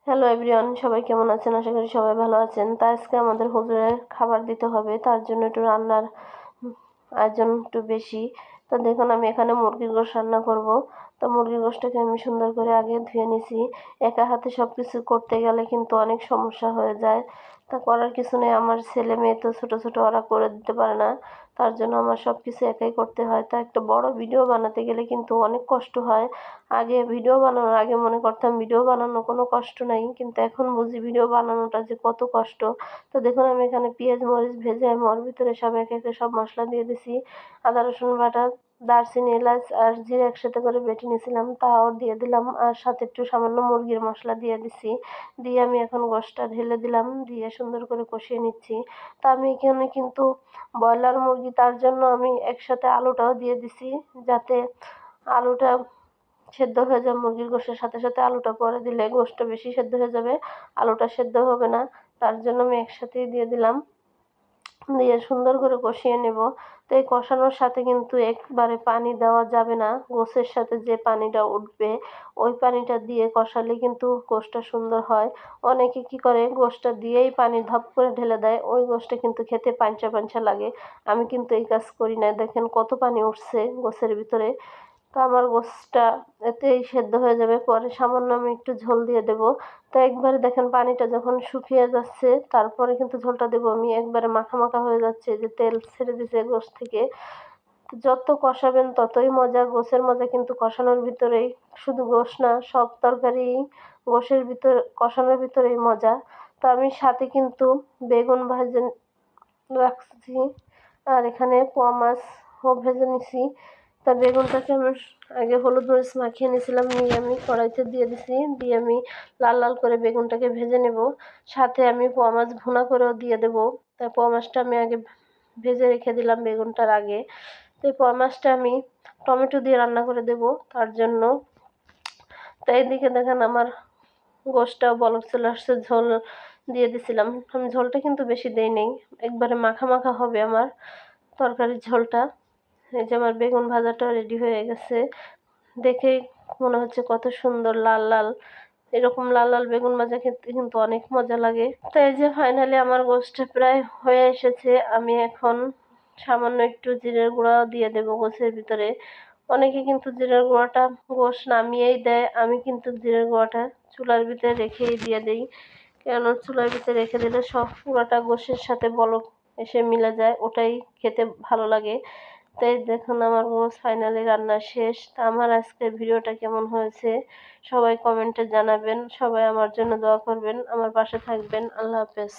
Hello everyone, সবাই কেমন আছেন? আশা করি সবাই ভালো আছেন। তা আজকে আমাদের হুজুরের খাবার দিতে হবে, তার জন্য একটু রান্নার আয়োজন একটু বেশি। তো দেখুন, আমি এখানে মুরগির গোশত রান্না করব। তো মুরগির গোশতটাকে আমি সুন্দর করে আগে ধুয়ে নিছি। একা হাতে সব কিছু করতে গেলে কিন্তু অনেক সমস্যা হয়ে যায়। তা করার কিছু নেই, আমার ছেলে মেয়ে তো ছোট ছোট, ওরা করে দিতে পারে না। তার জন্য আমার সব কিছু একাই করতে হয়। তা একটা বড় ভিডিও বানাতে গেলে কিন্তু অনেক কষ্ট হয়। আগে ভিডিও বানানোর আগে মনে করতাম ভিডিও বানানো কোনো কষ্ট নাই, কিন্তু এখন বুঝি ভিডিও বানানোটা যে কত কষ্ট। তো দেখুন, আমি এখানে পেঁয়াজ মরিচ ভেজে আমি ওর ভিতরে সব একে একে সব মশলা দিয়ে দিছি। আদা রসুন বাটা, দারচিনি, এলাচ আর জিরে একসাথে করে বেটে নিয়েছিলাম, তাও দিয়ে দিলাম। আর সাথে একটু সামান্য মুরগির মশলা দিয়ে দিছি। দিয়ে আমি এখন গোশতটা ঢেলে দিলাম, দিয়ে সুন্দর করে কষিয়ে নিচ্ছি। তা আমি এখানে কিন্তু ব্রয়লার মুরগি, তার জন্য আমি একসাথে আলুটাও দিয়ে দিছি, যাতে আলুটা সেদ্ধ হয়ে যায়। মুরগির গোশতের সাথে সাথে আলুটা পরে দিলে গোশতটা বেশি সেদ্ধ হয়ে যাবে, আলুটা সেদ্ধ হবে না। তার জন্য আমি একসাথেই দিয়ে দিলাম, দিয়ে সুন্দর করে কষিয়ে নেব। তো এই কষানোর সাথে কিন্তু একবারে পানি দেওয়া যাবে না, গোশতের সাথে যে পানিটা উঠবে ওই পানিটা দিয়ে কষালে কিন্তু গোশতটা সুন্দর হয়। অনেকে কি করে, গোশতটা দিয়েই পানি ধপ করে ঢেলে দেয়, ওই গোশতটা কিন্তু খেতে পাঞ্চা পাঞ্চা লাগে। আমি কিন্তু এই কাজ করি না, দেখেন কত পানি উঠছে গোশতের ভিতরে। তো আমার গোশতটা এতেই সেদ্ধ হয়ে যাবে, পরে সামান্য আমি একটু ঝোল দিয়ে দেব। তো একবারে দেখেন পানিটা যখন শুকিয়ে যাচ্ছে তারপরে কিন্তু ঝোলটা দেবো আমি, একবারে মাখা মাখা হয়ে যাচ্ছে, যে তেল ছেড়ে দিছে গোশত থেকে। তো যত কষাবেন ততই মজা, গোশের মজা কিন্তু কষানোর ভিতরেই। শুধু গোশ না, সব তরকারি গোশের ভিতর কষানোর ভিতরেই মজা। তো আমি সাথে কিন্তু বেগুন ভাজে রাখছি, আর এখানে পোয়া মাছও ভেজে নিছি। তা বেগুনটাকে আমি আগে হলুদ মরিচ মাখিয়ে নিয়েছিলাম, নিয়ে আমি কড়াইতে দিয়ে দিছি, দিয়ে আমি লাল লাল করে বেগুনটাকে ভেজে নেব। সাথে আমি পোয়া মাছ ভুনা করেও দিয়ে দেব। তা পোয়া মাছটা আমি আগে ভেজে রেখে দিলাম বেগুনটার আগে। তো এই পোয়া মাছটা আমি টমেটো দিয়ে রান্না করে দেব তার জন্য। তো এইদিকে দেখেন আমার গোশতটাও বলক চলে আসছে, ঝোল দিয়ে দিছিলাম। আমি ঝোলটা কিন্তু বেশি দেই নেই, একবারে মাখা মাখা হবে আমার তরকারির ঝোলটা। এই যে আমার বেগুন ভাজাটা রেডি হয়ে গেছে, দেখেই মনে হচ্ছে কত সুন্দর লাল লাল। এরকম লাল লাল বেগুন ভাজা খেতে কিন্তু অনেক মজা লাগে। তো এই যে ফাইনালি আমার গোশতটা প্রায় হয়ে এসেছে। আমি এখন সামান্য একটু জিরের গুঁড়া দিয়ে দেবো গোশের ভিতরে। অনেকে কিন্তু জিরের গুঁড়াটা গোশ নামিয়েই দেয়, আমি কিন্তু জিরের গুঁড়াটা চুলার ভিতরে রেখেই দিয়ে দেই। কেন, চুলার ভিতরে রেখে দিলে সব পুরাটা গোশের সাথে বলক এসে মিলে যায়, ওটাই খেতে ভালো লাগে। তাই দেখুন, আমার মোমোজ ফাইনালি রান্না শেষ। তা আমার আজকের ভিডিওটা কেমন হয়েছে সবাই কমেন্টে জানাবেন। সবাই আমার জন্য দোয়া করবেন, আমার পাশে থাকবেন। আল্লাহ হাফেজ।